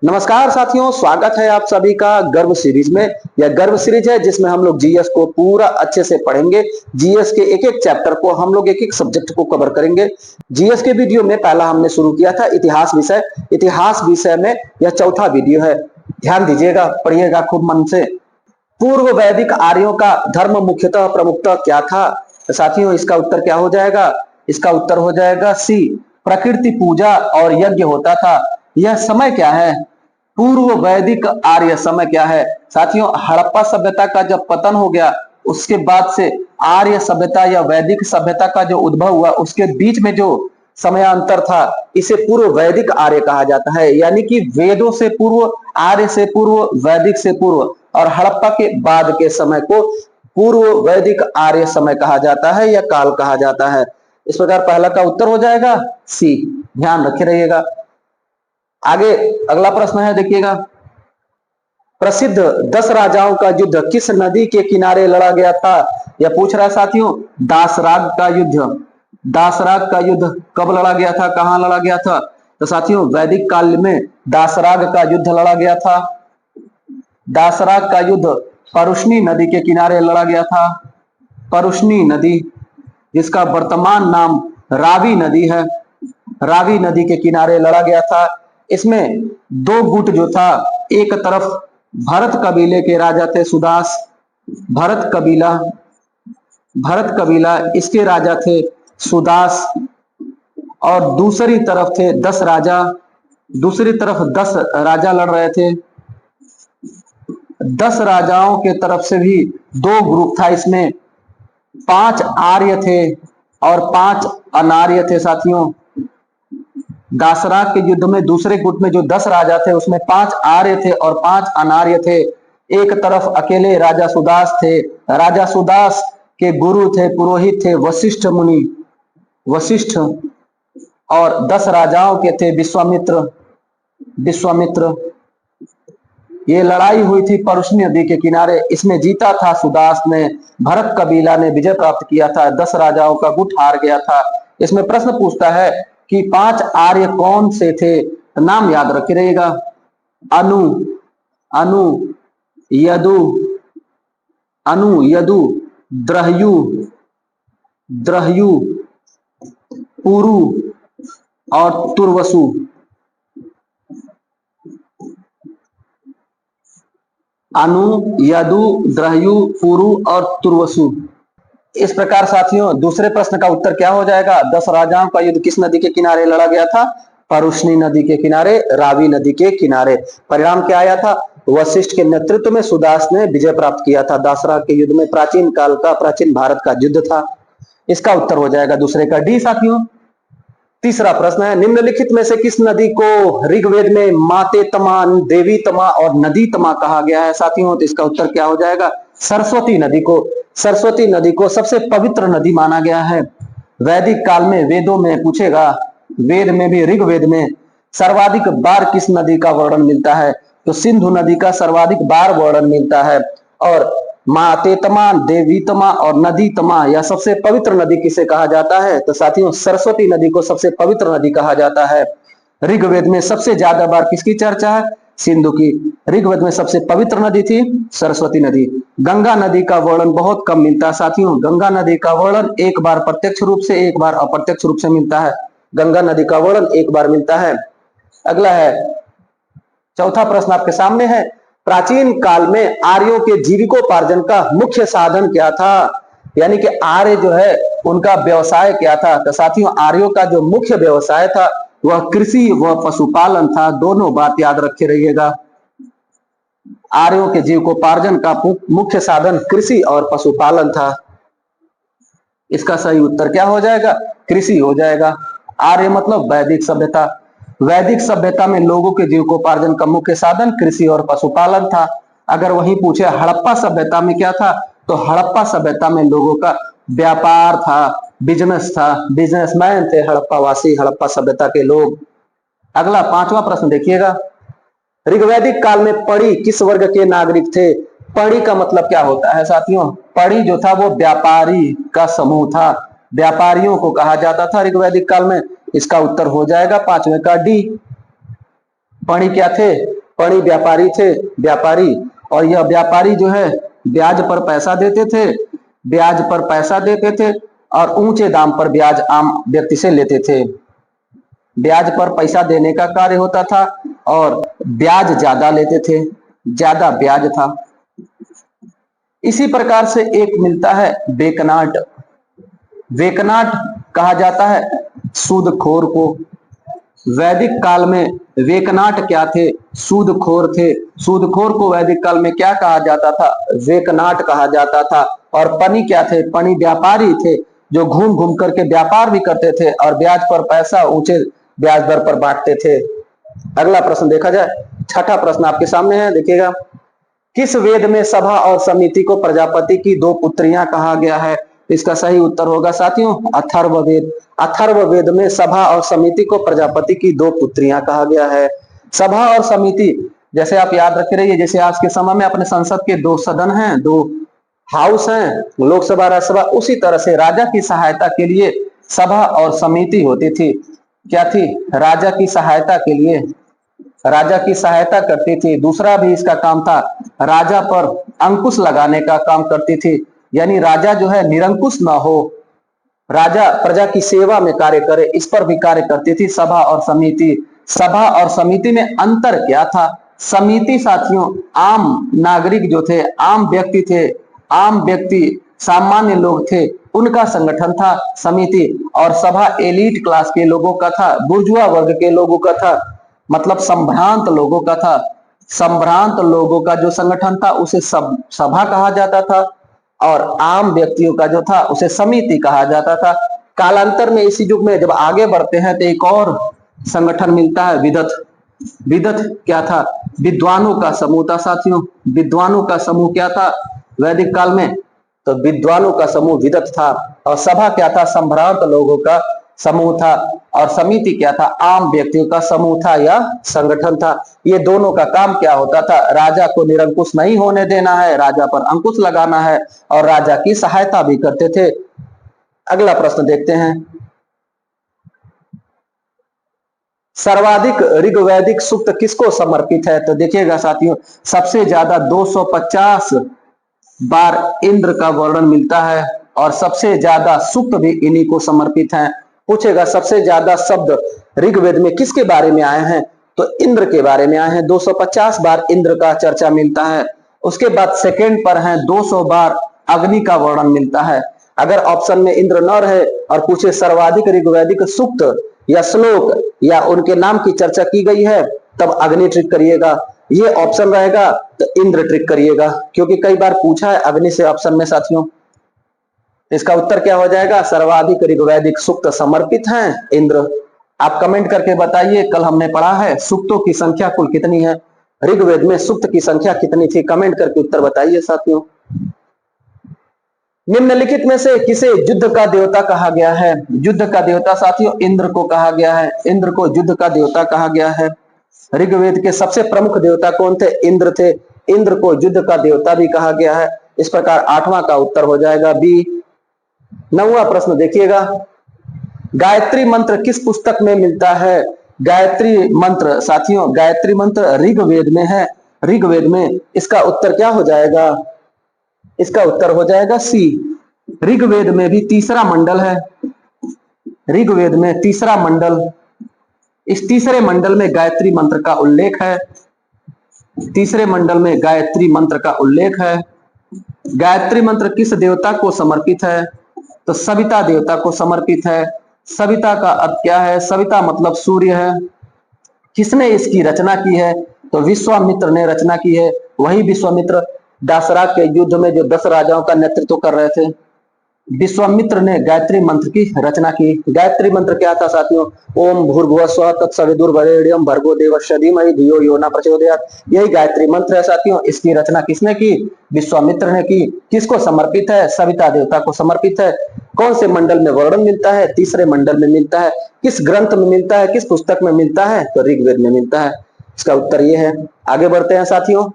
नमस्कार साथियों, स्वागत है आप सभी का गर्व सीरीज में। यह गर्व सीरीज है जिसमें हम लोग जीएस को पूरा अच्छे से पढ़ेंगे। जीएस के एक एक चैप्टर को हम लोग एक एक सब्जेक्ट को कवर करेंगे। जीएस के वीडियो में पहला हमने शुरू किया था इतिहास विषय। इतिहास विषय में यह चौथा वीडियो है। ध्यान दीजिएगा, पढ़िएगा खूब मन से। पूर्व वैदिक आर्यों का धर्म मुख्यतः प्रमुखतः क्या था? तो साथियों, इसका उत्तर क्या हो जाएगा? इसका उत्तर हो जाएगा सी, प्रकृति पूजा और यज्ञ होता था। यह समय क्या है? पूर्व वैदिक आर्य समय क्या है? साथियों, हड़प्पा सभ्यता का जब पतन हो गया उसके बाद से आर्य सभ्यता या वैदिक सभ्यता का जो उद्भव हुआ उसके बीच में जो समयांतर था इसे पूर्व वैदिक आर्य कहा जाता है। यानी कि वेदों से पूर्व, आर्य से पूर्व, वैदिक से पूर्व और हड़प्पा के बाद के समय को पूर्व वैदिक आर्य समय कहा जाता है या काल कहा जाता है। इस प्रकार पहला का उत्तर हो जाएगा सी। ध्यान रखे रहिएगा। आगे अगला प्रश्न है, देखिएगा। प्रसिद्ध 10 राजाओं का युद्ध किस नदी के किनारे लड़ा गया था? यह पूछ रहा है साथियों, दासराग का युद्ध। दासराग का युद्ध कब लड़ा गया था, कहां लड़ा गया था? तो साथियों, वैदिक काल में दासराग का युद्ध लड़ा गया था। दासराग का युद्ध परुष्णी नदी के किनारे लड़ा गया था। परुष्णी नदी, जिसका वर्तमान नाम रावी नदी है, रावी नदी के किनारे लड़ा गया था। इसमें दो गुट जो था, एक तरफ भरत कबीले के राजा थे सुदास, भरत कबीला, भरत कबीला इसके राजा थे सुदास, और दूसरी तरफ थे 10 राजा। दूसरी तरफ 10 राजा लड़ रहे थे। 10 राजाओं के तरफ से भी दो ग्रुप था। इसमें 5 आर्य थे और 5 अनार्य थे। साथियों, दासराग के युद्ध में दूसरे गुट में जो 10 राजा थे उसमें 5 आर्य थे और 5 अनार्य थे। एक तरफ अकेले राजा सुदास थे। राजा सुदास के गुरु थे, पुरोहित थे वशिष्ठ मुनि, वशिष्ठ, और 10 राजाओं के थे विश्वामित्र, विश्वामित्र। ये लड़ाई हुई थी परुष्णी नदी के किनारे। इसमें जीता था सुदास ने, भरत कबीला ने विजय प्राप्त किया था, 10 राजाओं का गुट हार गया था। इसमें प्रश्न पूछता है कि 5 आर्य कौन से थे? नाम याद रखे रहिएगा। अनु, अनु, यदु, अनु, यदु, द्रहयु, द्रहयु, पुरु और तुर्वसु। अनु, यदु, द्रहयु, पुरु और तुर्वसु। इस प्रकार साथियों, दूसरे प्रश्न का उत्तर क्या हो जाएगा? 10 राजाओं का युद्ध किस नदी के किनारे लड़ा गया था? परुष्णी नदी के किनारे, रावी नदी के किनारे। परिणाम क्या आया था? वशिष्ठ के नेतृत्व में सुदास ने विजय प्राप्त किया था। दासराग के युद्ध में प्राचीन काल का, प्राचीन भारत का युद्ध था। इसका उत्तर हो जाएगा दूसरे का डी। साथियों, तीसरा प्रश्न है, निम्नलिखित में से किस नदी को ऋग्वेद में माते तमा, देवी तमा और नदी तमा कहा गया है? साथियों, तो इसका उत्तर क्या हो जाएगा? सरस्वती नदी को। सरस्वती नदी को सबसे पवित्र नदी माना गया है। वैदिक काल में वेदों में पूछेगा, वेद में भी, ऋग्वेद में सर्वाधिक बार किस नदी का वर्णन मिलता है? तो सिंधु नदी का सर्वाधिक बार वर्णन मिलता है। और मातेतमा, देवीतमा और नदीतमा, यह सबसे पवित्र नदी किसे कहा जाता है? तो साथियों, सरस्वती नदी को सबसे पवित्र नदी कहा जाता है। ऋग्वेद में सबसे ज्यादा बार किसकी चर्चा है? सिंधु की। ऋग्वेद में सबसे पवित्र नदी थी सरस्वती नदी। गंगा नदी का वर्णन बहुत कम मिलता है। साथियों, गंगा नदी का वर्णन एक बार प्रत्यक्ष रूप से, एक बार अप्रत्यक्ष रूप से मिलता है। गंगा नदी का वर्णन एक बार मिलता है। अगला है, चौथा प्रश्न आपके सामने है, प्राचीन काल में आर्यों के जीविकोपार्जन का मुख्य साधन क्या था? यानी कि आर्य जो है उनका व्यवसाय क्या था? तो साथियों, आर्यों का जो मुख्य व्यवसाय था वह कृषि व पशुपालन था। दोनों बात याद रखे रहिएगा। आर्यों के जीविकोपार्जन का मुख्य साधन कृषि और पशुपालन था। इसका सही उत्तर क्या हो जाएगा? कृषि हो जाएगा। आर्य मतलब वैदिक सभ्यता। वैदिक सभ्यता में लोगों के जीविकोपार्जन का मुख्य साधन कृषि और पशुपालन था। अगर वही पूछे हड़प्पा सभ्यता में क्या था, तो हड़प्पा सभ्यता में लोगों का व्यापार था, बिजनेस था, बिजनेसमैन थे हड़प्पा वासी, हड़प्पा सभ्यता के लोग। अगला पांचवा प्रश्न देखिएगा, ऋग्वैदिक काल में पढ़ी किस वर्ग के नागरिक थे? पढ़ी का मतलब क्या होता है साथियों? पढ़ी जो था वो व्यापारी का समूह था, व्यापारियों को कहा जाता था ऋग्वैदिक काल में। इसका उत्तर हो जाएगा पांचवें का डी। पणि क्या थे? पणि व्यापारी थे, व्यापारी। और यह व्यापारी जो है ब्याज पर पैसा देते थे, ब्याज पर पैसा देते थे और ऊंचे दाम पर ब्याज आम व्यक्ति से लेते थे। ब्याज पर पैसा देने का कार्य होता था और ब्याज ज्यादा लेते थे, ज्यादा ब्याज था। इसी प्रकार से एक मिलता है बेकनाट। वेकनाट कहा जाता है सूदखोर को। वैदिक काल में वेकनाट क्या थे? सूदखोर थे। सूदखोर को वैदिक काल में क्या कहा जाता था? वेकनाट कहा जाता था। और पणि क्या थे? पणि व्यापारी थे, जो घूम घूम करके व्यापार भी करते थे और ब्याज पर पैसा ऊंचे ब्याज दर पर बांटते थे। अगला प्रश्न देखा जाए, छठा प्रश्न आपके सामने है, देखिएगा। किस वेद में सभा और समिति को प्रजापति की दो पुत्रियां कहा गया है? इसका सही उत्तर होगा साथियों अथर्ववेद। अथर्ववेद में सभा और समिति को प्रजापति की दो पुत्रियां कहा गया है। सभा और समिति जैसे आप याद रखे रहिए, जैसे आज के समय में अपने संसद के दो सदन हैं, दो हाउस हैं, लोकसभा राज्यसभा, उसी तरह से राजा की सहायता के लिए सभा और समिति होती थी। क्या थी? राजा की सहायता के लिए, राजा की सहायता करती थी। दूसरा भी इसका काम था, राजा पर अंकुश लगाने का काम करती थी, यानी राजा जो है निरंकुश ना हो, राजा प्रजा की सेवा में कार्य करे, इस पर भी कार्य करती थी सभा और समिति। सभा और समिति में अंतर क्या था? समिति साथियों आम नागरिक जो थे, आम व्यक्ति थे, आम व्यक्ति सामान्य लोग थे, उनका संगठन था समिति। और सभा एलीट क्लास के लोगों का था, बुर्जुआ वर्ग के लोगों का था, मतलब संभ्रांत लोगों का था। संभ्रांत लोगों का जो संगठन था उसे सभा कहा जाता था और आम व्यक्तियों का जो था उसे समिति कहा जाता था। कालांतर में इसी युग में जब आगे बढ़ते हैं तो एक और संगठन मिलता है, विदथ। विदथ क्या था? विद्वानों का समूह था साथियों। विद्वानों का समूह क्या था वैदिक काल में? तो विद्वानों का समूह विदथ था। और सभा क्या था? संभ्रांत लोगों का समूह था। और समिति क्या था? आम व्यक्तियों का समूह था या संगठन था। ये दोनों का काम क्या होता था? राजा को निरंकुश नहीं होने देना है, राजा पर अंकुश लगाना है और राजा की सहायता भी करते थे। अगला प्रश्न देखते हैं, सर्वाधिक ऋग्वैदिक सूक्त किसको समर्पित है? तो देखिएगा साथियों, सबसे ज्यादा 250 बार इंद्र का वर्णन मिलता है और सबसे ज्यादा सूक्त भी इन्हीं को समर्पित हैं। पूछेगा सबसे ज्यादा शब्द ऋग्वेद में किसके बारे में आए हैं? तो इंद्र के बारे में आए हैं। 250 बार इंद्र का चर्चा मिलता है। उसके बाद सेकंड पर है 200 बार अग्नि का वर्णन मिलता है। अगर ऑप्शन में इंद्र न रहे और पूछे सर्वाधिक ऋग्वैदिक सूक्त या श्लोक या उनके नाम की चर्चा की गई है, तब अग्नि ट्रिक करिएगा। ये ऑप्शन रहेगा तो इंद्र ट्रिक करिएगा, क्योंकि कई बार पूछा है अग्नि से ऑप्शन में साथियों। इसका उत्तर क्या हो जाएगा? सर्वाधिक ऋग्वैदिक सूक्त समर्पित हैं इंद्र। आप कमेंट करके बताइए, कल हमने पढ़ा है सूक्तों की संख्या कुल कितनी है, ऋग्वेद में सूक्त की संख्या कितनी थी? कमेंट करके उत्तर बताइए साथियों। निम्नलिखित में से किसे युद्ध का देवता कहा गया है? युद्ध का देवता साथियों इंद्र को कहा गया है। इंद्र को युद्ध का देवता कहा गया है। ऋग्वेद के सबसे प्रमुख देवता कौन थे? इंद्र थे। इंद्र को युद्ध का देवता भी कहा गया है। इस प्रकार 8वां का उत्तर हो जाएगा बी। 9वां प्रश्न देखिएगा, गायत्री मंत्र किस पुस्तक में मिलता है? गायत्री मंत्र साथियों, गायत्री मंत्र ऋग्वेद में है। ऋग्वेद में। इसका उत्तर क्या हो जाएगा? इसका उत्तर हो जाएगा सी। ऋग्वेद में भी तीसरा मंडल है। ऋग्वेद में तीसरा मंडल, इस तीसरे मंडल में गायत्री मंत्र का उल्लेख है। तीसरे मंडल में गायत्री मंत्र का उल्लेख है। गायत्री मंत्र किस देवता को समर्पित है? तो सविता देवता को समर्पित है। सविता का अर्थ क्या है? सविता मतलब सूर्य है। किसने इसकी रचना की है? तो विश्वामित्र ने रचना की है। वही विश्वामित्र दासराग के युद्ध में जो 10 राजाओं का नेतृत्व कर रहे थे, विश्वामित्र ने गायत्री मंत्र की रचना की। गायत्री मंत्र क्या था साथियों? ओम भूर्भुवः स्वः तत्सवितुर्वरेण्यं भर्गो देवस्य धीमहि धियो यो न प्रचोदयात्। यही गायत्री मंत्र है साथियों। इसकी रचना किसने की? विश्वामित्र ने की। किसको समर्पित है? सविता देवता को समर्पित है। कौन से मंडल में वर्णन मिलता है? तीसरे मंडल में मिलता है। किस ग्रंथ में मिलता है? किस पुस्तक में मिलता है? तो ऋग्वेद में मिलता है। इसका उत्तर ये है। आगे बढ़ते हैं साथियों,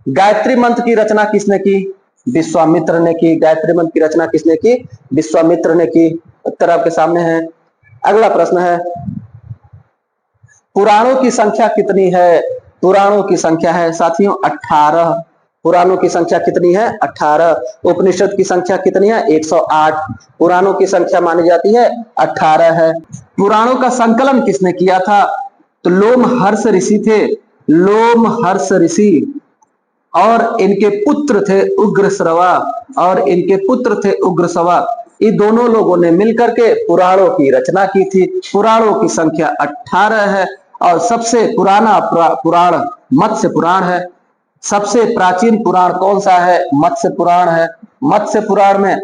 गायत्री मंत्र की रचना किसने की? विश्वामित्र ने की। गायत्री मंत्र की रचना किसने की? विश्वामित्र ने की। उत्तर आपके सामने है। अगला प्रश्न है, पुराणों की संख्या कितनी है? पुराणों की संख्या है साथियों 18। पुराणों की संख्या कितनी है? 18। उपनिषद की संख्या कितनी है? 108। पुराणों की संख्या मानी जाती है 18 है। पुराणों का संकलन किसने किया था? तो लोमहर्ष ऋषि थे। लोमहर्ष ऋषि और इनके पुत्र थे उग्रश्रवा, और इनके पुत्र थे उग्रश्रवा। ये दोनों लोगों ने मिलकर के पुराणों की रचना की थी। पुराणों की संख्या 18 है और सबसे पुराना पुराण मत्स्य पुराण है। सबसे प्राचीन पुराण कौन सा है? मत्स्य पुराण है। मत्स्य पुराण में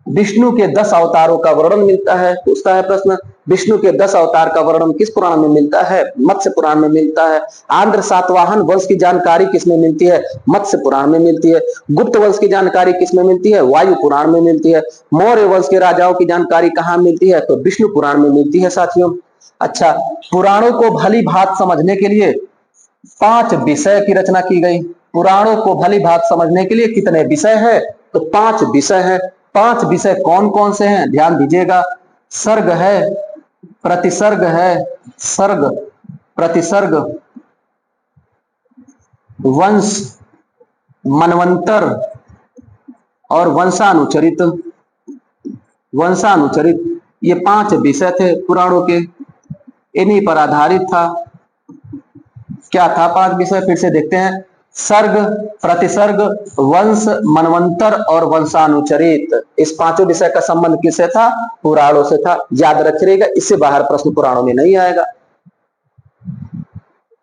विष्णु के 10 अवतारों का वर्णन मिलता है। पूछता है प्रश्न, विष्णु के 10 अवतार का वर्णन किस पुराण में मिलता है? मत्स्य पुराण में मिलता है। आंध्र सातवाहन वंश की जानकारी किसमें मिलती है? मत्स्य पुराण में मिलती है। गुप्त वंश की जानकारी किसमें मिलती है? वायु पुराण में मिलती है। मौर्य वंश के राजाओं की जानकारी कहां मिलती है? तो विष्णु पुराण में मिलती है साथियों। अच्छा, पुराणों को भली भांति समझने के लिए 5 विषय की रचना की गई। पुराणों को भली भांति समझने के लिए कितने विषय है? तो 5 विषय है। 5 विषय कौन कौन से हैं? ध्यान दीजिएगा। सर्ग है, प्रतिसर्ग है, सर्ग, प्रतिसर्ग, वंश, मनवंतर और वंशानुचरित। वंशानुचरित, ये 5 विषय थे पुराणों के, इन्हीं पर आधारित था। क्या था 5 विषय? फिर से देखते हैं। सर्ग, प्रतिसर्ग, वंश, मनवंतर और वंशानुचरित। इस 5 विषय का संबंध किससे था? पुराणों से था। याद रखिएगा, इससे बाहर प्रश्न पुराणों में नहीं आएगा।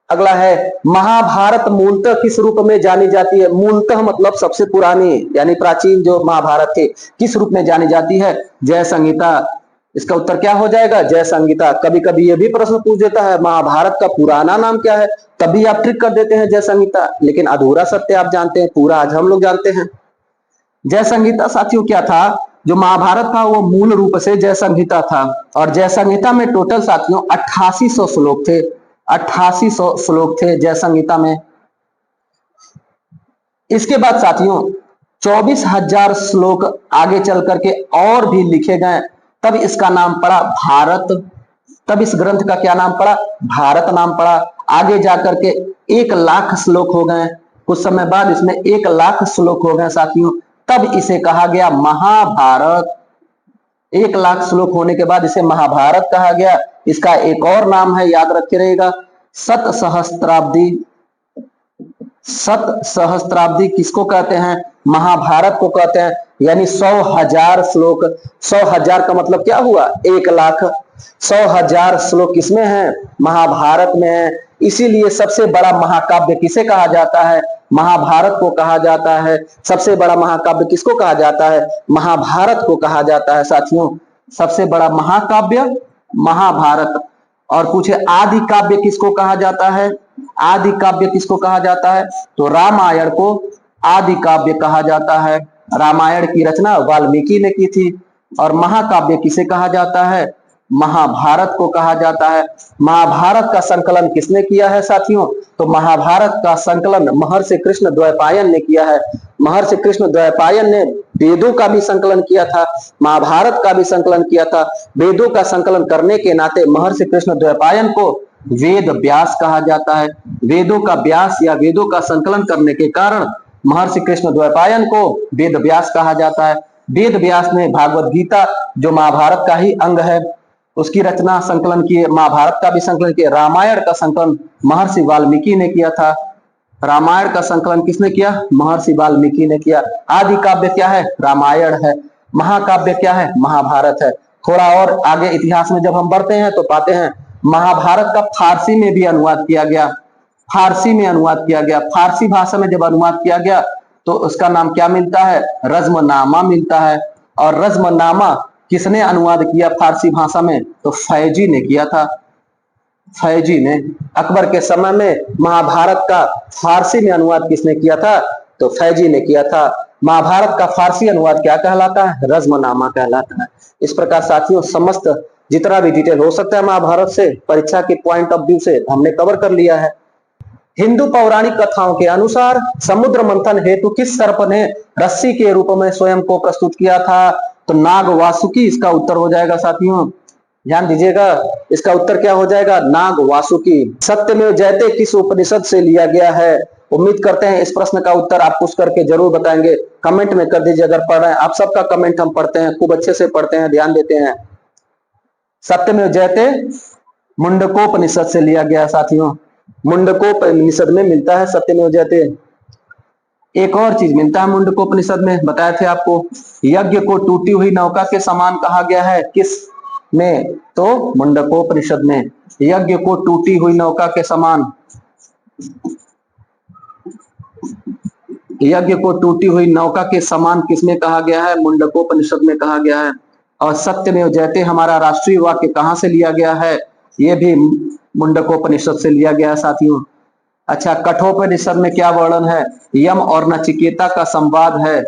अगला है महाभारत मूलतः किस रूप में जानी जाती है? मूलतः मतलब सबसे पुरानी यानी प्राचीन जो महाभारत थे, किस रूप में जानी जाती है? जय संहिता। इसका उत्तर क्या हो जाएगा? जय संहिता। कभी कभी यह भी प्रश्न पूछ देता है महाभारत का पुराना नाम क्या है, तभी आप ट्रिक कर देते हैं जय संहिता, लेकिन अधूरा सत्य आप जानते हैं, पूरा आज हम लोग जानते हैं। जय संहिता साथियों क्या था? जो महाभारत था वो मूल रूप से जय संहिता था, और जय संहिता में टोटल साथियों 8800 श्लोक थे। 8800 श्लोक थे जय संहिता में। इसके बाद साथियों 24,000 श्लोक आगे चल करके और भी लिखे गए, तब इसका नाम पड़ा भारत। तब इस ग्रंथ का क्या नाम पड़ा? भारत नाम पड़ा। आगे जाकर के 1 लाख श्लोक हो गए, कुछ समय बाद इसमें 1 लाख श्लोक हो गए साथियों, तब इसे कहा गया महाभारत। 1 लाख श्लोक होने के बाद इसे महाभारत कहा गया। इसका एक और नाम है, याद रखे रहेगा, शतसहस्त्राब्दी। शतसहस्त्राब्दी किसको कहते हैं? महाभारत को कहते हैं। यानी 100,000 श्लोक। 100,000 का मतलब क्या हुआ? 1 लाख। 100,000 श्लोक किसमें है? महाभारत में है। इसीलिए सबसे बड़ा महाकाव्य किसे कहा जाता है? महाभारत को कहा जाता है। सबसे बड़ा महाकाव्य किसको कहा जाता है? महाभारत को कहा जाता है साथियों। सबसे बड़ा महाकाव्य महाभारत। और पूछे आदि काव्य किसको कहा जाता है? आदि काव्य किसको कहा जाता है? तो रामायण को आदि काव्य कहा जाता है। रामायण की रचना वाल्मीकि ने की थी। और महाकाव्य किसे कहा जाता है? महाभारत को कहा जाता है। महाभारत का संकलन किसने किया है साथियों? तो महाभारत का संकलन महर्षि कृष्ण द्वैपायन ने किया है। महर्षि कृष्ण द्वैपायन ने वेदों का भी संकलन किया था, महाभारत का भी संकलन किया था। वेदों का संकलन करने के नाते महर्षि कृष्ण द्वैपायन को वेद व्यास कहा जाता है। वेदों का व्यास या वेदों का संकलन करने के कारण महर्षि कृष्ण द्वैपायन को वेद व्यास कहा जाता है। वेद व्यास ने भागवत गीता जो महाभारत का ही अंग है उसकी रचना संकलन किए, महाभारत का भी संकलन किया। रामायण का संकलन महर्षि वाल्मीकि ने किया था। रामायण का संकलन किसने किया? महर्षि वाल्मीकि ने किया। आदि काव्य क्या है? रामायण है। महाकाव्य क्या है? महाभारत है। थोड़ा और आगे इतिहास में जब हम बढ़ते हैं तो पाते हैं महाभारत का फारसी में भी अनुवाद किया गया। फारसी में अनुवाद किया गया। फारसी भाषा में जब अनुवाद किया गया तो उसका नाम क्या मिलता है? रज्मनामा मिलता है। और रज्मनामा किसने अनुवाद किया फारसी भाषा में? तो फैजी ने किया था। फैजी ने। अकबर के समय में महाभारत का फारसी में अनुवाद किसने किया था? तो फैजी ने किया था। महाभारत का फारसी अनुवाद क्या कहलाता है? रज्मनामा कहलाता है। इस प्रकार साथियों समस्त जितना भी डिटेल हो सकता है महाभारत से परीक्षा के पॉइंट ऑफ व्यू से हमने कवर कर लिया है। हिंदू पौराणिक कथाओं के अनुसार समुद्र मंथन हेतु किस सर्प ने रस्सी के रूप में स्वयं को प्रस्तुत किया था? तो नाग वासुकी इसका उत्तर हो जाएगा साथियों। ध्यान दीजिएगा, इसका उत्तर क्या हो जाएगा, नाग वासुकी। सत्यमेव जयते किस उपनिषद से लिया गया है? उम्मीद करते हैं इस प्रश्न का उत्तर आप पूछ करके जरूर बताएंगे, कमेंट में कर दीजिए अगर पढ़ रहे हैं। आप सबका कमेंट हम पढ़ते हैं, खूब अच्छे से पढ़ते हैं, ध्यान देते हैं। सत्यमेव जयते मुंडकोपनिषद से लिया गया साथियों, मुंडकोपनिषद में मिलता है सत्यमेव जयते। एक और चीज मिलता है मुंडकोपनिषद में, बताए थे आपको, यज्ञ को टूटी हुई नौका के समान कहा गया है, किस में? तो मुंडकोपनिषद में। यज्ञ को टूटी हुई नौका के समान, यज्ञ को टूटी हुई नौका के समान किसमें कहा गया है? मुंडकोपनिषद में कहा गया है। और सत्यमेव जयते हमारा राष्ट्रीय वाक्य कहां से लिया गया है? यह भी मुंडकोपनिषद से लिया गया है साथियों। अच्छा, कठोपनिषद में क्या वर्णन है? यम और नचिकेता का संवाद है।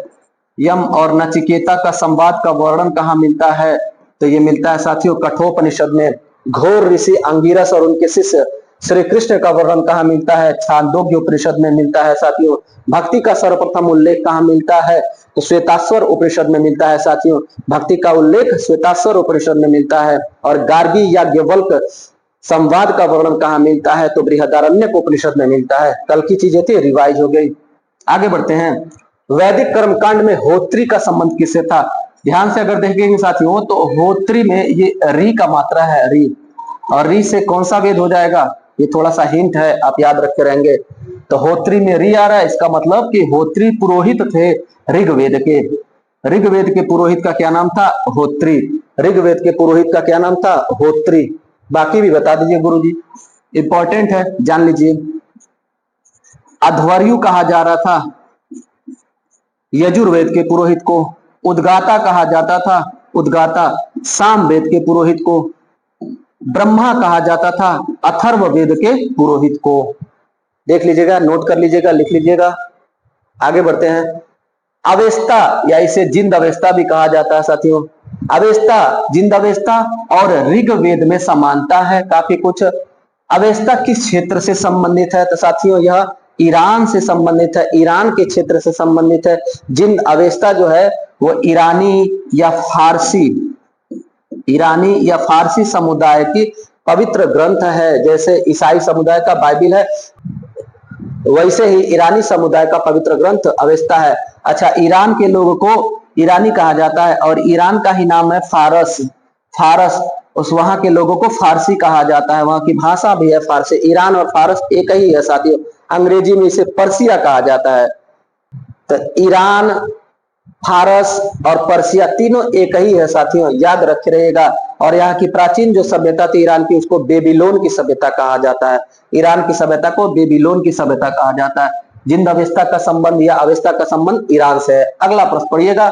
यम और नचिकेता का संवाद का वर्णन कहाँ मिलता है? तो ये मिलता है साथियों कठोपनिषद में। घोर ऋषि अंगिरस और उनके शिष्य श्री कृष्ण का वर्णन कहाँ मिलता है? छांदोग्य उपनिषद में मिलता है साथियों। भक्ति का सर्वप्रथम उल्लेख कहाँ मिलता है? तो श्वेताश्वर उपनिषद में मिलता है साथियों। भक्ति का उल्लेख श्वेताश्वर उपनिषद में मिलता है। और गार्गी याज्ञवल्क्य संवाद का वर्णन कहाँ मिलता है? तो बृहदारण्यक उपनिषद में मिलता है। कल की चीजें थी, रिवाइज हो गई। आगे बढ़ते हैं। वैदिक कर्मकांड में होत्री का संबंध किससे था? ध्यान से अगर देखेंगे साथियों तो होत्री में ये री का मात्रा है, री। और री से कौन सा वेद हो जाएगा? ये थोड़ा सा हिंट है, आप याद रखे रहेंगे। तो होत्री में री आ रहा है, इसका मतलब कि होत्री पुरोहित थे ऋग्वेद के। ऋग्वेद के पुरोहित का क्या नाम था? होत्री। ऋग्वेद के पुरोहित का क्या नाम था? होत्री। बाकी भी बता दीजिए गुरुजी, इंपॉर्टेंट है, जान लीजिए। अध्वर्यु कहा जा रहा था यजुर्वेद के पुरोहित को। उद्गाता कहा जाता था, उद्गाता सामवेद के पुरोहित को। ब्रह्मा कहा जाता था अथर्ववेद के पुरोहित को। देख लीजिएगा, नोट कर लीजिएगा, लिख लीजिएगा। आगे बढ़ते हैं। अवेस्ता या इसे जिंद अवेस्ता भी कहा जाता है साथियों। अवेस्ता, जिंद अवेस्ता और ऋग्वेद में समानता है काफी कुछ। अवेस्ता किस क्षेत्र से संबंधित है? तो साथियों यह ईरान से संबंधित है, ईरान के क्षेत्र से संबंधित है। जिंद अवेस्ता जो है वो ईरानी या फारसी, ईरानी या फारसी समुदाय की पवित्र ग्रंथ है। जैसे ईसाई समुदाय का बाइबिल है, वैसे ही ईरानी समुदाय का पवित्र ग्रंथ अवेस्ता है। अच्छा, ईरान के लोगों को ईरानी कहा जाता है और ईरान का ही नाम है फारस। फारस, उस वहां के लोगों को फारसी कहा जाता है, वहां की भाषा भी है फारसी। ईरान और फारस एक ही है साथियों। अंग्रेजी में इसे पर्सिया कहा जाता है। तो ईरान, फारस और पर्सिया तीनों एक ही है साथियों, याद रखे रहिएगा। और यहाँ की प्राचीन जो सभ्यता थी ईरान की, उसको बेबीलोन की सभ्यता कहा जाता है। ईरान की सभ्यता को बेबीलोन की सभ्यता कहा जाता है। जिंद अवेस्ता का संबंध या अवेस्ता का संबंध ईरान से है। अगला प्रश्न पढ़िएगा।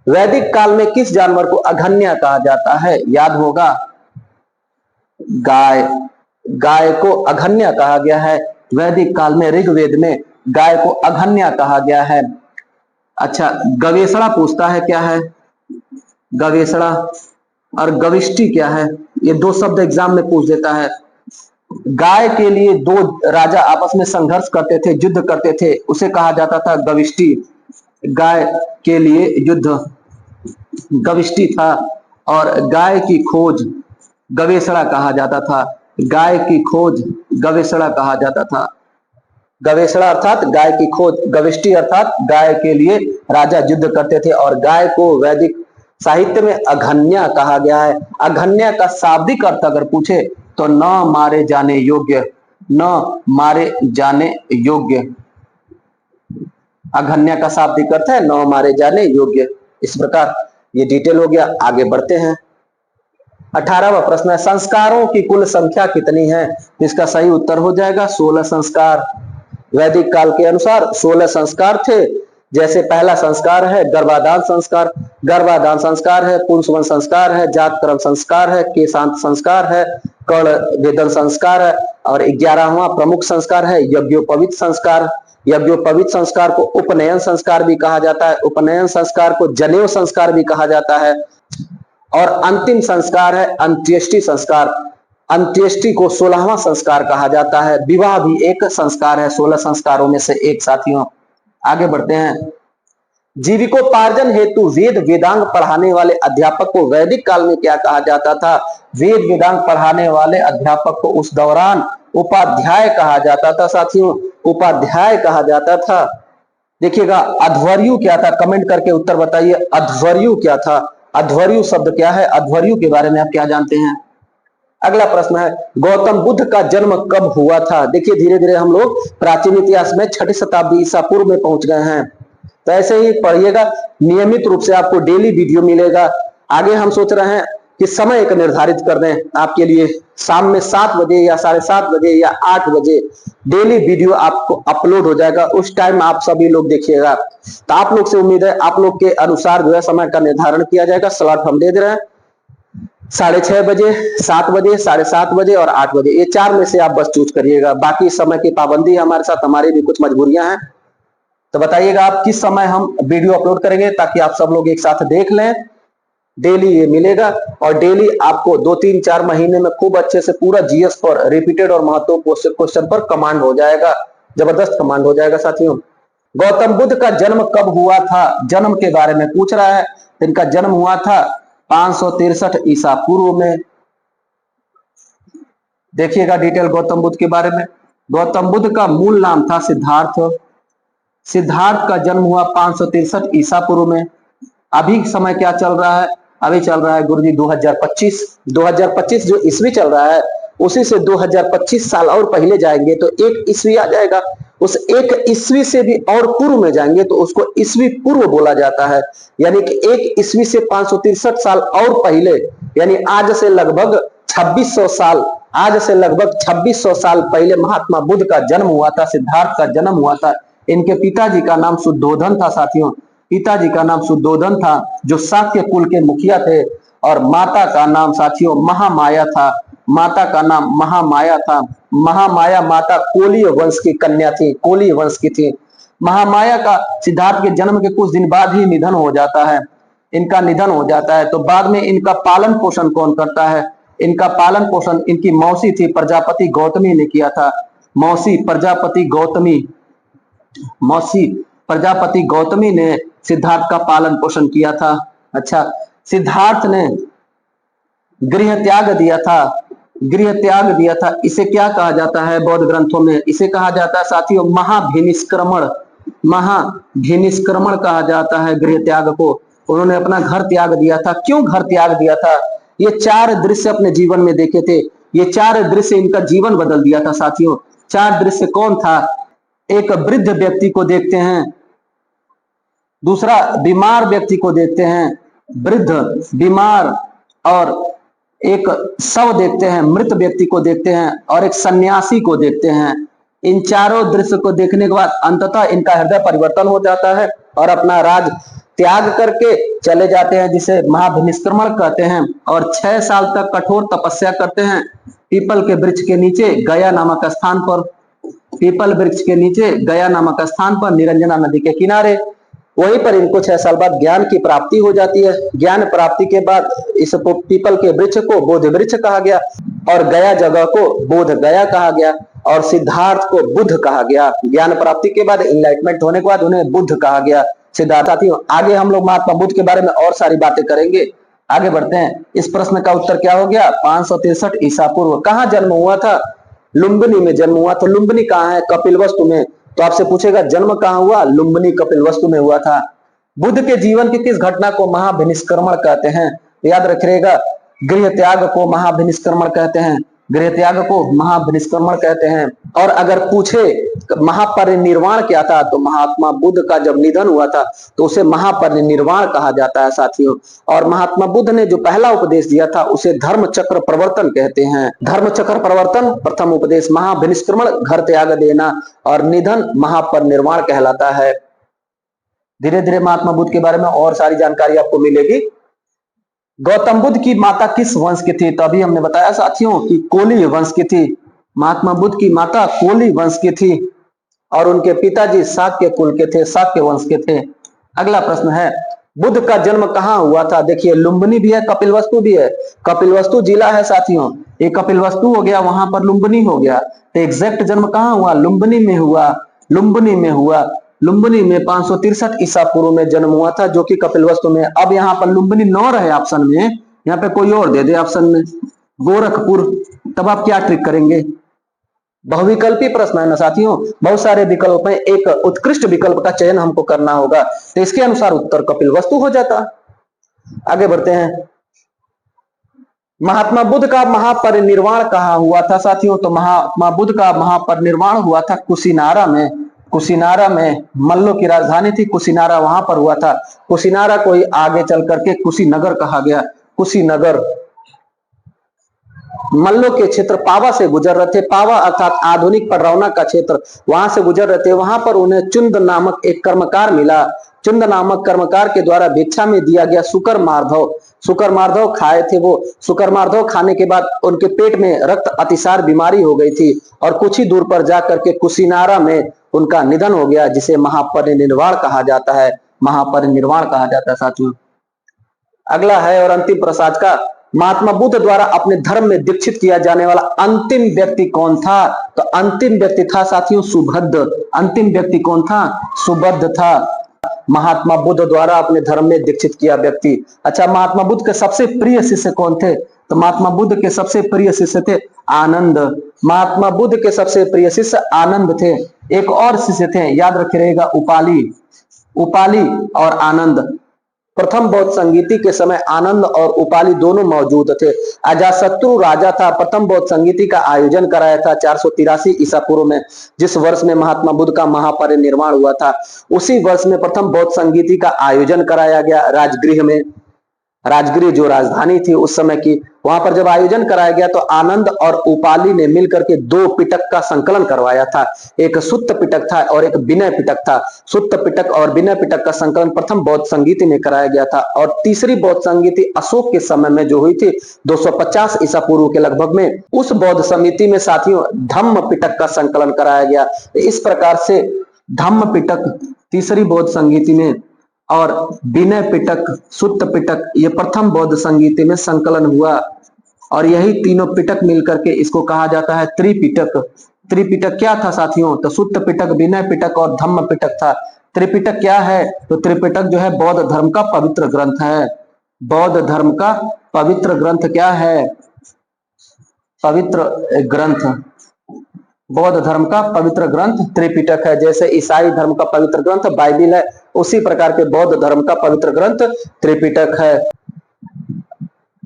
वैदिक काल में किस जानवर को अघन्या कहा जाता है? याद होगा, गाय। गाय को अघन्या कहा गया है वैदिक काल में। ऋग्वेद में गाय को अघन्या कहा गया है। अच्छा, गवेषणा पूछता है क्या है? गवेषणा और गविष्टि क्या है? ये दो शब्द एग्जाम में पूछ देता है। गाय के लिए दो राजा आपस में संघर्ष करते थे, युद्ध करते थे, उसे कहा जाता था गविष्टि। गाय के लिए युद्ध गविष्टि था। और गाय की खोज गवेषणा कहा जाता था। गाय की खोज गवेषणा कहा जाता था। गवेषणा अर्थात गाय की खोज, गविष्टि अर्थात गाय के लिए राजा युद्ध करते थे। और गाय को वैदिक साहित्य में अघन्या कहा गया है। अघन्या का शाब्दिक अर्थ अगर पूछे तो न मारे जाने योग्य, न मारे जाने योग्य। अघन्या का शाब्दिक अर्थ है न मारे जाने योग्य। इस प्रकार ये डिटेल हो गया। आगे बढ़ते हैं। 18वां प्रश्न है, संस्कारों की कुल संख्या कितनी है? इसका सही उत्तर हो जाएगा 16 संस्कार। वैदिक काल के अनुसार 16 संस्कार थे। जैसे पहला संस्कार है गर्भाधान संस्कार, गर्भाधान संस्कार है, पुंसवन संस्कार है, जातकर्म संस्कार है, केशांत संस्कार है, कर्ण भेदन संस्कार है। और 11वां प्रमुख संस्कार है यज्ञोपवीत संस्कार। यज्ञोपवीत संस्कार को उपनयन संस्कार भी कहा जाता है। उपनयन संस्कार को जनेऊ संस्कार भी कहा जाता है। और अंतिम संस्कार है अंत्येष्टि संस्कार। अंत्येष्टि को 16वां संस्कार कहा जाता है। विवाह भी एक संस्कार है 16 संस्कारों में से एक साथियों। आगे बढ़ते हैं। जीविकोपार्जन हेतु वेद वेदांग पढ़ाने वाले अध्यापक को वैदिक काल में क्या कहा जाता था? वेद वेदांग पढ़ाने वाले अध्यापक को उस दौरान उपाध्याय कहा जाता था साथियों, उपाध्याय कहा जाता था। देखिएगा अध्वर्यु क्या था, कमेंट करके उत्तर बताइए, अध्वर्यु क्या था? अध्वर्यु शब्द क्या है? अध्वर्यु के बारे में आप क्या जानते हैं? अगला प्रश्न है गौतम बुद्ध का जन्म कब हुआ था? देखिए धीरे धीरे हम लोग प्राचीन इतिहास में 6ठी शताब्दी ईसा पूर्व में पहुंच गए हैं। तो ऐसे ही पढ़िएगा, नियमित रूप से आपको डेली वीडियो मिलेगा। आगे हम सोच रहे हैं कि समय एक निर्धारित कर दें आपके लिए, शाम में 7 बजे या 7:30 बजे या 8 बजे डेली वीडियो आपको अपलोड हो जाएगा। उस टाइम आप सभी लोग देखिएगा। तो आप लोग से उम्मीद है आप लोग के अनुसार जो है समय का निर्धारण किया जाएगा। स्लॉट हम दे दे रहे हैं 6:30 बजे, 7 बजे, 7:30 बजे और 8 बजे। ये 4 में से आप बस चूज करिएगा। बाकी समय की पाबंदी हमारे साथ, हमारी भी कुछ मजबूरियां हैं। तो बताइएगा आप किस समय हम वीडियो अपलोड करेंगे ताकि आप सब लोग एक साथ देख लें। डेली ये मिलेगा और डेली आपको 2-3-4 महीने में खूब अच्छे से पूरा जीएस पर रिपीटेड और महत्वपूर्ण क्वेश्चन पर कमांड हो जाएगा, जबरदस्त कमांड हो जाएगा साथियों। गौतम बुद्ध का जन्म कब हुआ था? जन्म के बारे में पूछ रहा है। इनका जन्म हुआ था 563 ईसा पूर्व में। देखिएगा डिटेल गौतम बुद्ध के बारे में। गौतम बुद्ध का मूल नाम था सिद्धार्थ। सिद्धार्थ का जन्म हुआ 563 ईसा पूर्व में। अभी समय क्या चल रहा है? अभी चल रहा है गुरुजी 2025 जो ईस्वी चल रहा है, उसी से 2025 साल और पहले जाएंगे तो एक ईस्वी आ जाएगा। उस एक ईस्वी से भी और पूर्व में जाएंगे तो उसको ईस्वी पूर्व बोला जाता है। यानी कि एक ईस्वी से 563 साल और पहले, यानी आज से लगभग 2600 साल, आज से लगभग 2600 साल पहले महात्मा बुद्ध का जन्म हुआ था, सिद्धार्थ का जन्म हुआ था। इनके पिताजी का नाम शुद्धोधन था साथियों। पिताजी का नाम शुद्धोधन था जो शाक्य कुल के मुखिया थे, और माता का नाम साथियों महामाया था। माता का नाम महामाया था। महामाया माता कोलीय वंश की कन्या थी, कोलीय वंश की थी। महामाया का सिद्धार्थ के जन्म के कुछ दिन बाद ही निधन हो जाता है। इनका निधन हो जाता है तो बाद में इनका पालन पोषण कौन करता है? इनका पालन पोषण इनकी मौसी थी प्रजापति गौतमी ने किया था। मौसी प्रजापति गौतमी ने सिद्धार्थ का पालन पोषण किया था। अच्छा, सिद्धार्थ ने गृह त्याग दिया था। इसे क्या कहा जाता है बौद्ध ग्रंथों में? इसे कहा जाता है साथियों महाभिनिष्क्रमण कहा जाता है गृह त्याग को। उन्होंने अपना घर त्याग दिया था। क्यों घर त्याग दिया था? ये 4 दृश्य अपने जीवन में देखे थे। ये 4 दृश्य इनका जीवन बदल दिया था साथियों। 4 दृश्य कौन था? एक वृद्ध व्यक्ति को देखते हैं, दूसरा बीमार व्यक्ति को देखते हैं, वृद्ध, बीमार, और एक शव देखते हैं, मृत व्यक्ति को देखते हैं, और एक सन्यासी को देखते हैं। इन चारों दृश्य को देखने के बाद अंततः इनका हृदय परिवर्तन हो जाता है और अपना राज त्याग करके चले जाते हैं, जिसे महाभिनिष्क्रमण कहते हैं। और 6 साल तक कठोर तपस्या करते हैं पीपल के वृक्ष के नीचे गया नामक स्थान पर। पीपल वृक्ष के नीचे गया नामक स्थान पर निरंजना नदी के किनारे। वहीं पर इनको 6 साल बाद ज्ञान की प्राप्ति हो जाती है। ज्ञान प्राप्ति के बाद इस पीपल के वृक्ष को बोध वृक्ष कहा गया, और गया जगह को बोध गया कहा गया, और सिद्धार्थ को बुद्ध कहा गया। ज्ञान प्राप्ति के बाद, इनलाइटमेंट होने के बाद उन्हें बुद्ध कहा गया। सिद्धार्थ। साथियों आगे हम लोग महात्मा बुद्ध के बारे में और सारी बातें करेंगे। आगे बढ़ते हैं। इस प्रश्न का उत्तर क्या हो गया? 563 ईसा पूर्व। कहाँ जन्म हुआ था? लुम्बिनी में जन्म हुआ। तो लुम्बिनी कहाँ है? कपिलवस्तु में। तो आपसे पूछेगा जन्म कहाँ हुआ? लुम्बिनी कपिलवस्तु में हुआ था। बुद्ध के जीवन की किस घटना को महाभिनिष्क्रमण कहते हैं? याद रखिएगा, गृह त्याग को महाभिनिष्क्रमण कहते हैं। गृह त्याग को महाभिनिष्क्रमण कहते हैं। और अगर पूछे महापरिनिर्वाण क्या था, तो महात्मा बुद्ध का जब निधन हुआ था तो उसे महापरिनिर्वाण कहा जाता है साथियों। और महात्मा बुद्ध ने जो पहला उपदेश दिया था उसे धर्म चक्र प्रवर्तन कहते हैं। धर्म चक्र प्रवर्तन, प्रथम उपदेश महाभिनिष्क्रमण, घर त्याग देना, और निधन महापरिनिर्वाण कहलाता है। धीरे धीरे महात्मा बुद्ध के बारे में और सारी जानकारी आपको मिलेगी। गौतम बुद्ध की माता किस वंश की थी? तो अभी हमने बताया साथियों कि कोली वंश की थी। महात्मा बुद्ध की माता कोली वंश की थी और उनके पिताजी शाक्य कुल के थे, शाक्य वंश के थे। अगला प्रश्न है, बुद्ध का जन्म कहाँ हुआ था? देखिए लुम्बिनी भी है, कपिलवस्तु भी है। कपिलवस्तु जिला है साथियों, ये कपिलवस्तु हो गया, वहां पर लुम्बिनी हो गया। तो एग्जैक्ट जन्म कहाँ हुआ? लुम्बिनी में हुआ। लुम्बिनी में हुआ। लुम्बिनी में 563 ईसा पूर्व में जन्म हुआ था, जो कि कपिलवस्तु में। अब यहाँ पर लुम्बिनी न रहे ऑप्शन में, यहाँ पे कोई और दे दे ऑप्शन में, गोरखपुर, तब आप क्या ट्रिक करेंगे? बहुविकल्पी प्रश्न है ना साथियों, बहुत सारे विकल्प में एक उत्कृष्ट विकल्प का चयन हमको करना होगा, तो इसके अनुसार उत्तर कपिलवस्तु हो जाता। आगे बढ़ते हैं। महात्मा बुद्ध का महापरिनिर्वाण कहाँ हुआ था साथियों? तो महात्मा बुद्ध का महापरिनिर्वाण हुआ था कुशीनारा में। कुशीनारा में मल्लों की राजधानी थी कुशीनारा, वहां पर हुआ था। कुशीनारा को ही आगे चल करके कुशीनगर कहा गया। कुशीनगर मल्लों के क्षेत्र पावा से गुजर रहे थे। पावा अर्थात आधुनिक पडरौना का क्षेत्र, वहां से गुजर रहे थे। वहां पर उन्हें चुंद नामक एक कर्मकार मिला। चुंद नामक कर्मकार के द्वारा भिक्षा में दिया गया सुकर मार्धव। सुकर मार्धव खाए थे वो। सुकर मार्धव खाने के बाद उनके पेट में रक्त अतिसार बीमारी हो गई थी और कुछ ही दूर पर जाकर के कुशीनारा में उनका निधन हो गया, जिसे महापरिनिर्वाण कहा जाता है। महापरिनिर्वाण कहा जाता है साथियों। अगला है और अंतिम प्रश्न आज का, महात्मा बुद्ध द्वारा अपने धर्म में दीक्षित किया जाने वाला अंतिम व्यक्ति कौन था? तो अंतिम व्यक्ति था साथियों सुबुद्ध। अंतिम व्यक्ति कौन था? सुबुद्ध था, महात्मा बुद्ध द्वारा अपने धर्म में दीक्षित किया व्यक्ति। अच्छा, महात्मा बुद्ध के सबसे प्रिय शिष्य कौन थे? तो महात्मा बुद्ध के सबसे प्रिय शिष्य थे आनंद। महात्मा बुद्ध के सबसे प्रिय शिष्य आनंद थे। एक और शिष्य थे, याद रखे रहेगा, उपाली। उपाली और आनंद। प्रथम बौद्ध संगीति के समय आनंद और उपाली दोनों मौजूद थे। अजातशत्रु राजा था, प्रथम बौद्ध संगीति का आयोजन कराया था 483 ईसा पूर्व में, जिस वर्ष में महात्मा बुद्ध का महापरिनिर्वाण हुआ था। उसी वर्ष में प्रथम बौद्ध संगीति का आयोजन कराया गया राजगृह में। राजगृह जो राजधानी थी उस समय की, वहां पर जब आयोजन कराया गया तो आनंद और उपाली ने मिलकर के 2 पिटक का संकलन करवाया था। एक सुत्त पिटक था और एक विनय पिटक था। सुत्त पिटक और विनय पिटक का संकलन प्रथम बौद्ध संगीति में कराया गया था। और तीसरी बौद्ध संगीति अशोक के समय में जो हुई थी 250 ईसा पूर्व के लगभग में, उस बौद्ध समिति में साथियों धम्म पिटक का संकलन कराया गया। इस प्रकार से धम्म पिटक तीसरी बौद्ध संगीति में और विनय पिटक, सुत्त पिटक, ये प्रथम बौद्ध संगीति में संकलन हुआ। और यही तीनों पिटक मिलकर के इसको कहा जाता है त्रिपिटक। त्रिपिटक क्या था साथियों? तो सुत्त पिटक, विनय पिटक और धम्म पिटक था। त्रिपिटक क्या है? तो त्रिपिटक जो है बौद्ध धर्म का पवित्र ग्रंथ है। बौद्ध धर्म का पवित्र ग्रंथ क्या है? पवित्र ग्रंथ। बौद्ध धर्म का पवित्र ग्रंथ त्रिपिटक है। जैसे ईसाई धर्म का पवित्र ग्रंथ बाइबिल है, उसी प्रकार के बौद्ध धर्म का पवित्र ग्रंथ त्रिपिटक है।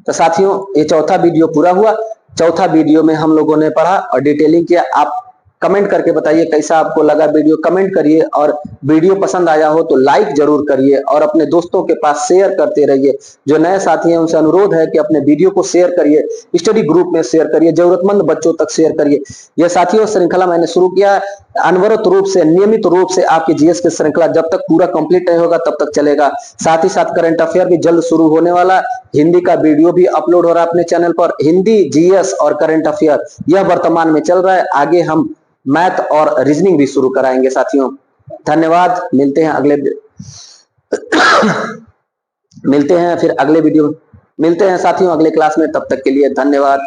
तो साथियों ये चौथा वीडियो पूरा हुआ। चौथा वीडियो में हम लोगों ने पढ़ा और डिटेलिंग किया। आप कमेंट करके बताइए कैसा आपको लगा वीडियो, कमेंट करिए। और वीडियो पसंद आया हो तो लाइक जरूर करिए और अपने दोस्तों के पास शेयर करते रहिए। जो नए साथी हैं उनसे अनुरोध है कि अपने वीडियो को शेयर करिए, स्टडी ग्रुप में शेयर करिए, जरूरतमंद बच्चों तक शेयर करिए। यह साथियों श्रृंखला मैंने शुरू किया है, अनवरत रूप से, नियमित रूप से आपकी जीएस की श्रृंखला जब तक पूरा कंप्लीट नहीं होगा तब तक चलेगा। साथ ही साथ करंट अफेयर भी जल्द शुरू होने वाला। हिंदी का वीडियो भी अपलोड हो रहा है अपने चैनल पर। हिंदी, जीएस और करंट अफेयर यह वर्तमान में चल रहा है। आगे हम मैथ और रीजनिंग भी शुरू कराएंगे साथियों। धन्यवाद। मिलते हैं फिर अगले वीडियो, मिलते हैं साथियों अगले क्लास में। तब तक के लिए धन्यवाद।